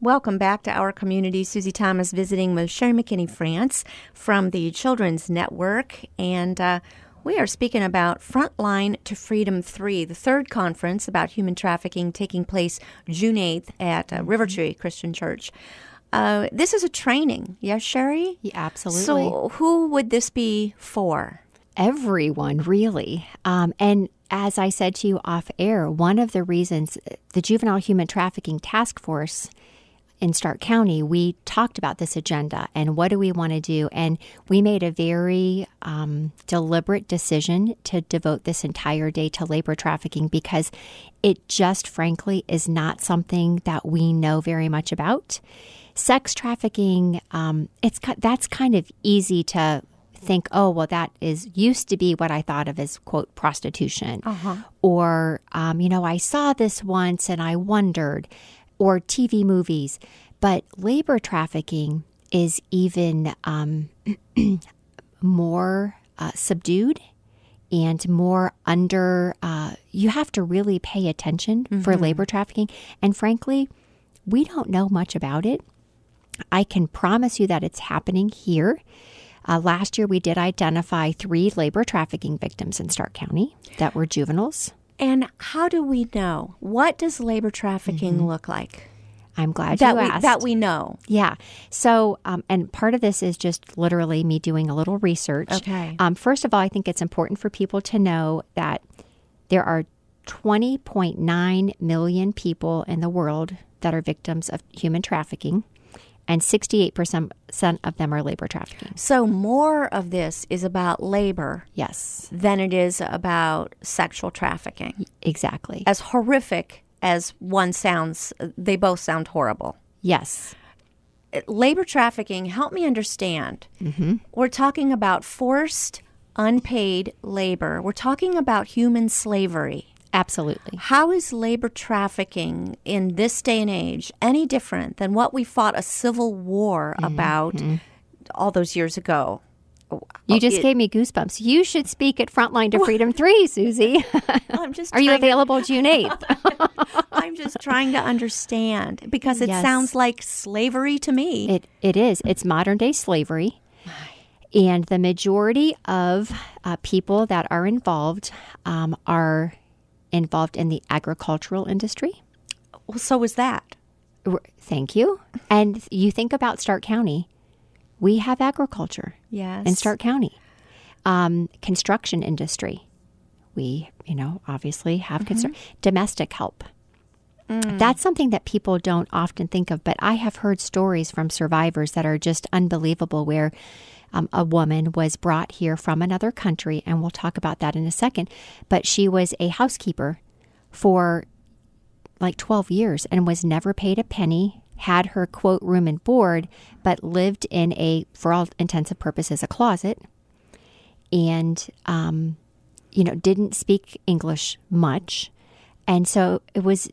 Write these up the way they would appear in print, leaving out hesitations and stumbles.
Welcome back to Our Community. Susie Thomas visiting with Sherry McKinney France from the Children's Network. And we are speaking about Frontline to Freedom 3, the third conference about human trafficking taking place June 8th at River Tree Christian Church. This is a training, yes, Sherry? Yeah, absolutely. So who would this be for? Everyone, really. And as I said to you off air, one of the reasons the Juvenile Human Trafficking Task Force in Stark County, we talked about this agenda and what do we want to do. And we made a very deliberate decision to devote this entire day to labor trafficking because it just frankly is not something that we know very much about. Sex trafficking, that's kind of easy to think, oh, well, that used to be what I thought of as, quote, prostitution. Or, I saw this once and I wondered, or TV movies. But labor trafficking is even more subdued and more under, you have to really pay attention for labor trafficking. And frankly, we don't know much about it. I can promise you that it's happening here. Last year, we did identify 3 labor trafficking victims in Stark County that were juveniles. And how do we know? What does labor trafficking look like? I'm glad you asked. That we know. Yeah. So, and part of this is just literally me doing a little research. Okay. First of all, I think it's important for people to know that there are 20.9 million people in the world that are victims of human trafficking. And 68% of them are labor trafficking. So more of this is about labor, yes, than it is about sexual trafficking. Exactly. As horrific as one sounds, they both sound horrible. Yes. Labor trafficking, help me understand. We're talking about forced, unpaid labor. We're talking about human slavery. Absolutely. How is labor trafficking in this day and age any different than what we fought a civil war about all those years ago? You just gave me goosebumps. You should speak at Frontline to Freedom 3, Susie. Are you available June 8th? I'm just trying to understand because it sounds like slavery to me. It is. It's modern day slavery. And the majority of people that are involved in the agricultural industry. Well, so is that. Thank you. And you think about Stark County, we have agriculture in Stark County. Construction industry, we, obviously have domestic help. That's something that people don't often think of, but I have heard stories from survivors that are just unbelievable where a woman was brought here from another country, and we'll talk about that in a second, but she was a housekeeper for like 12 years and was never paid a penny, had her, quote, room and board, but lived in for all intents and purposes, a closet, and, didn't speak English much. And so it was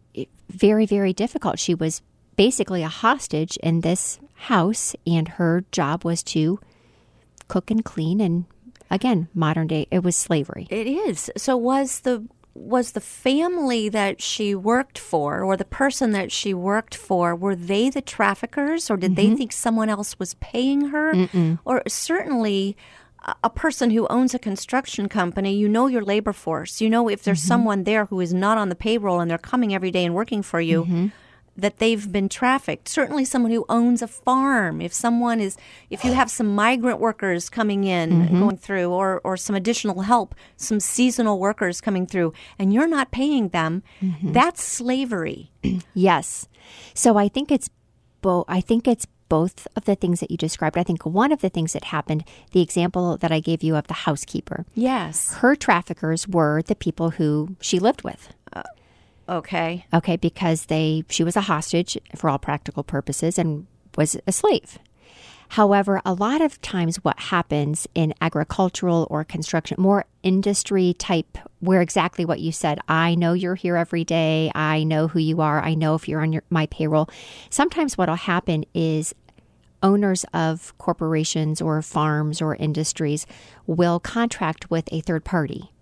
very, very difficult. She was basically a hostage in this house, and her job was to cook and clean, and again, modern day, it was slavery. It is. So was the family that she worked for, or the person that she worked for, were they the traffickers, or did they think someone else was paying her? Or certainly a person who owns a construction company, your labor force. If there's someone there who is not on the payroll and they're coming every day and working for you, that they've been trafficked. Certainly someone who owns a farm. If you have some migrant workers coming in, going through, or some additional help, some seasonal workers coming through, and you're not paying them, that's slavery. Yes. So I think it's both of the things that you described. I think one of the things that happened, the example that I gave you of the housekeeper. Yes. Her traffickers were the people who she lived with. Okay, because she was a hostage for all practical purposes and was a slave. However, a lot of times what happens in agricultural or construction, more industry type, where exactly what you said, I know you're here every day, I know who you are, I know if you're on my payroll. Sometimes what will happen is owners of corporations or farms or industries will contract with a third party.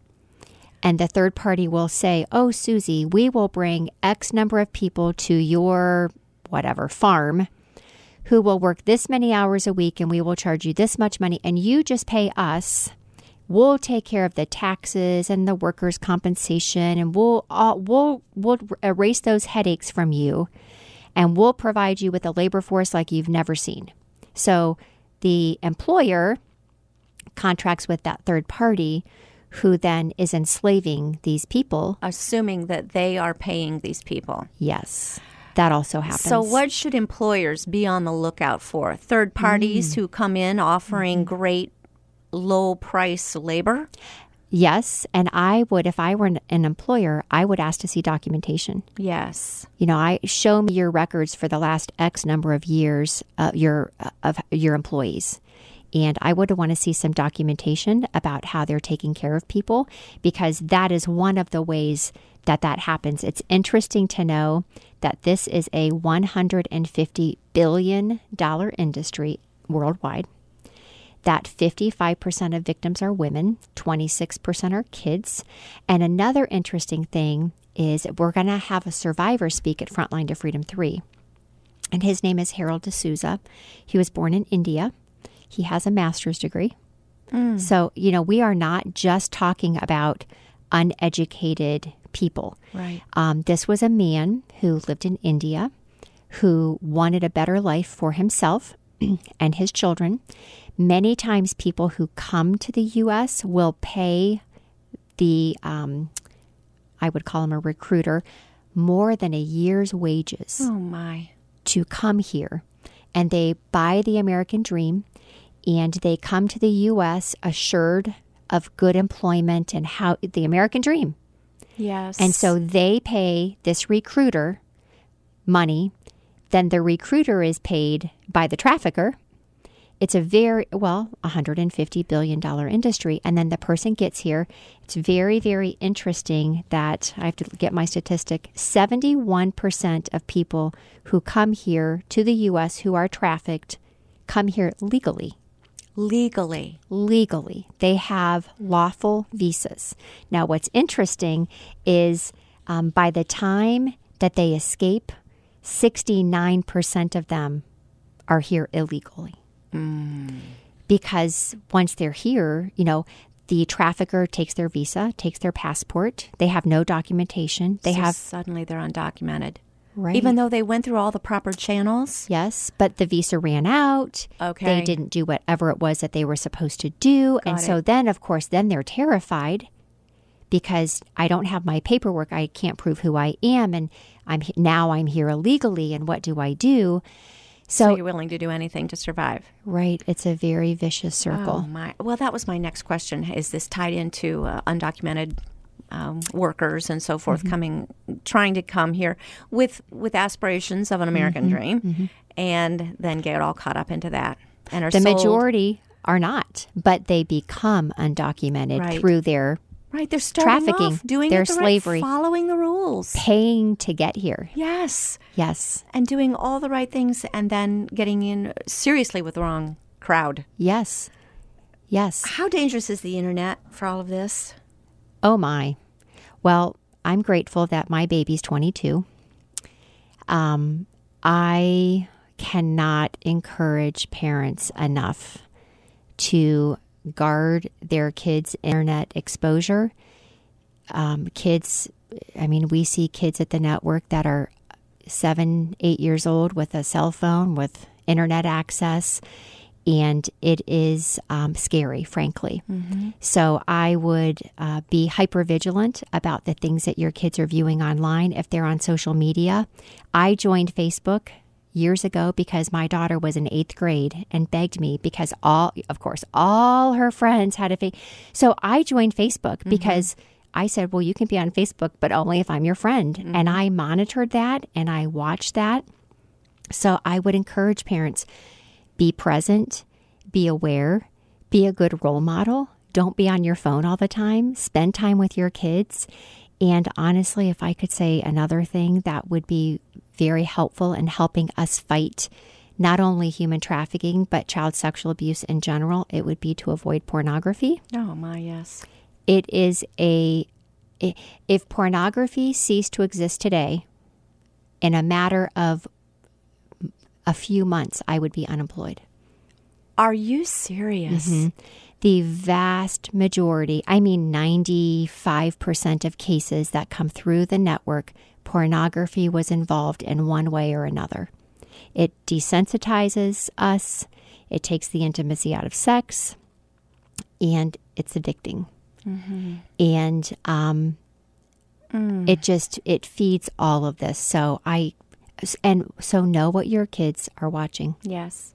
And the third party will say, oh, Susie, we will bring X number of people to your whatever farm who will work this many hours a week and we will charge you this much money and you just pay us. We'll take care of the taxes and the workers' compensation and we'll erase those headaches from you and we'll provide you with a labor force like you've never seen. So the employer contracts with that third party who then is enslaving these people. Assuming that they are paying these people. Yes, that also happens. So what should employers be on the lookout for? Third parties who come in offering great low-price labor? Yes, and I would, if I were an employer, I would ask to see documentation. Yes. Show me your records for the last X number of years of your employees. And I would want to see some documentation about how they're taking care of people because that is one of the ways that happens. It's interesting to know that this is a $150 billion industry worldwide, that 55% of victims are women, 26% are kids. And another interesting thing is we're going to have a survivor speak at Frontline to Freedom 3. And his name is Harold D'Souza. He was born in India. He has a master's degree. So, we are not just talking about uneducated people. Right. This was a man who lived in India, who wanted a better life for himself and his children. Many times people who come to the U.S. will pay the, I would call him a recruiter, more than a year's wages. Oh, my. To come here. And they buy the American dream. And they come to the U.S. assured of good employment and how the American dream. Yes. And so they pay this recruiter money. Then the recruiter is paid by the trafficker. It's a $150 billion industry. And then the person gets here. It's very, very interesting that I have to get my statistic. 71% of people who come here to the U.S. who are trafficked come here legally. Legally. They have lawful visas. Now, what's interesting is by the time that they escape, 69% of them are here illegally. Because once they're here, the trafficker takes their visa, takes their passport. They have no documentation. Suddenly they're undocumented. Right. Even though they went through all the proper channels? Yes, but the visa ran out. Okay. They didn't do whatever it was that they were supposed to do. So then, of course, they're terrified because I don't have my paperwork. I can't prove who I am. And I'm here illegally. And what do I do? So you're willing to do anything to survive. Right. It's a very vicious circle. Oh, my. Well, that was my next question. Is this tied into undocumented workers and so forth trying to come here with aspirations of an American dream and then get all caught up into that and are the sold. Majority are not, but they become undocumented through their they're starting trafficking, off doing their it slavery, following the rules, paying to get here. Yes, and doing all the right things and then getting in seriously with the wrong crowd. Yes. How dangerous is the internet for all of this? Oh, my. Well, I'm grateful that my baby's 22. I cannot encourage parents enough to guard their kids' internet exposure. We see kids at the network that are 7, 8 years old with a cell phone, with internet access. And it is scary, frankly. So I would be hyper-vigilant about the things that your kids are viewing online if they're on social media. I joined Facebook years ago because my daughter was in 8th grade and begged me because all her friends had a Facebook. So I joined Facebook because I said, well, you can be on Facebook, but only if I'm your friend. And I monitored that and I watched that. So I would encourage parents, be present, be aware, be a good role model. Don't be on your phone all the time. Spend time with your kids. And honestly, if I could say another thing that would be very helpful in helping us fight not only human trafficking, but child sexual abuse in general, it would be to avoid pornography. Oh, my, yes. It is if pornography ceased to exist today in a matter of a few months, I would be unemployed. Are you serious? Mm-hmm. The vast majority, I mean 95% of cases that come through the network, pornography was involved in one way or another. It desensitizes us. It takes the intimacy out of sex. And it's addicting. Mm-hmm. And it feeds all of this. So know what your kids are watching. Yes.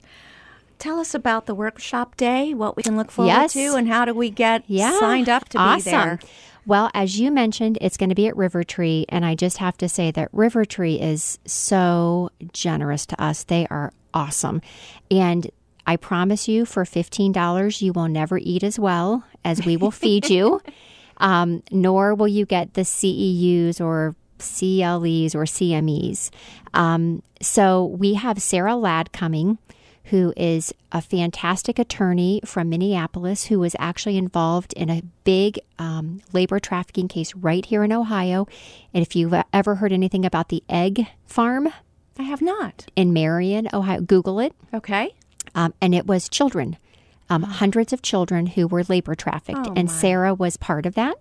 Tell us about the workshop day, what we can look forward to, and how do we get signed up to be there? Well, as you mentioned, it's going to be at River Tree, and I just have to say that River Tree is so generous to us. They are awesome. And I promise you, for $15, you will never eat as well as we will feed you, nor will you get the CEUs or CLEs or CMEs. So we have Sarah Ladd coming, who is a fantastic attorney from Minneapolis who was actually involved in a big labor trafficking case right here in Ohio. And if you've ever heard anything about the egg farm, I have not. In Marion, Ohio, Google it. Okay. And it was children, hundreds of children who were labor trafficked. And Sarah was part of that.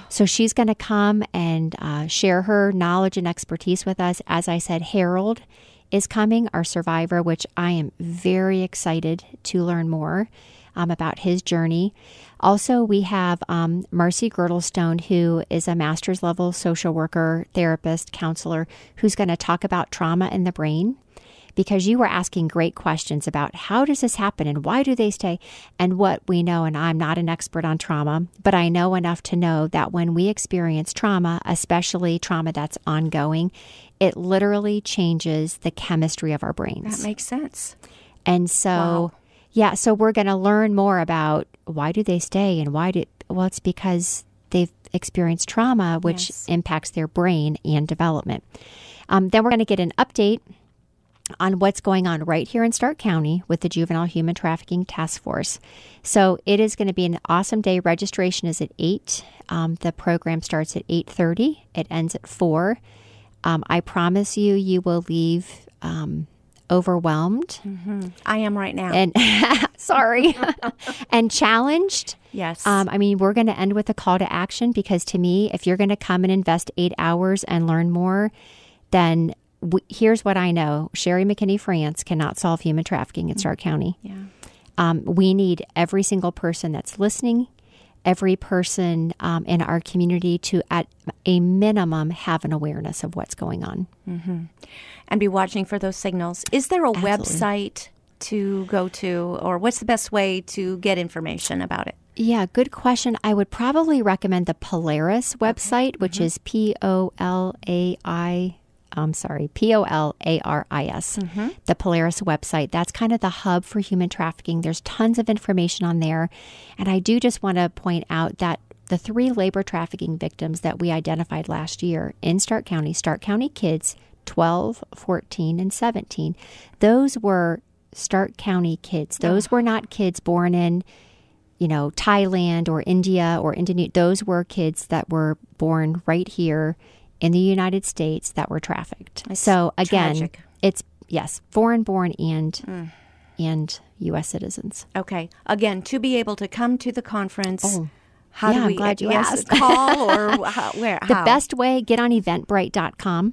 So she's going to come and share her knowledge and expertise with us. As I said, Harold is coming, our survivor, which I am very excited to learn more about his journey. Also, we have Marcy Girdlestone, who is a master's level social worker, therapist, counselor, who's going to talk about trauma in the brain. Because you were asking great questions about how does this happen and why do they stay? And what we know, and I'm not an expert on trauma, but I know enough to know that when we experience trauma, especially trauma that's ongoing, it literally changes the chemistry of our brains. That makes sense. And so, so we're going to learn more about why do they stay and well, it's because they've experienced trauma, which impacts their brain and development. Then we're going to get an update on what's going on right here in Stark County with the Juvenile Human Trafficking Task Force. So it is going to be an awesome day. Registration is at 8. The program starts at 8:30. It ends at 4. I promise you will leave overwhelmed. Mm-hmm. I am right now. And sorry. And challenged. Yes. I mean, we're going to end with a call to action because to me, if you're going to come and invest 8 hours and learn more, then here's what I know. Sherry McKinney France cannot solve human trafficking in Stark County. Yeah. We need every single person that's listening, every person in our community to, at a minimum, have an awareness of what's going on. Mm-hmm. And be watching for those signals. Is there a website to go to, or what's the best way to get information about it? Yeah, good question. I would probably recommend the Polaris website, which is Polaris. Mm-hmm. The Polaris website. That's kind of the hub for human trafficking. There's tons of information on there. And I do just want to point out that the 3 labor trafficking victims that we identified last year in Stark County kids, 12, 14, and 17, those were Stark County kids. Those were not kids born in, Thailand or India or Indonesia. Those were kids that were born right here in the United States that were trafficked. It's so again, tragic. It's foreign born and U.S. citizens. Okay. Again, to be able to come to the conference, how do we? I'm glad you asked. Call or where? The best way, get on Eventbrite.com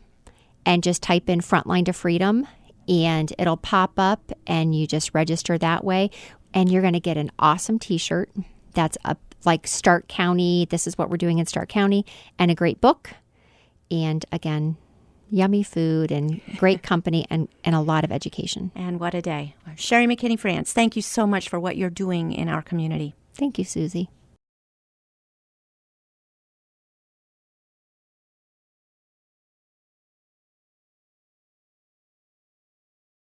and just type in Frontline to Freedom, and it'll pop up, and you just register that way, and you're going to get an awesome T-shirt that's up like Stark County. This is what we're doing in Stark County, and a great book. And again, yummy food and great company and a lot of education. And what a day. Sherry McKinney France, thank you so much for what you're doing in our community. Thank you, Susie.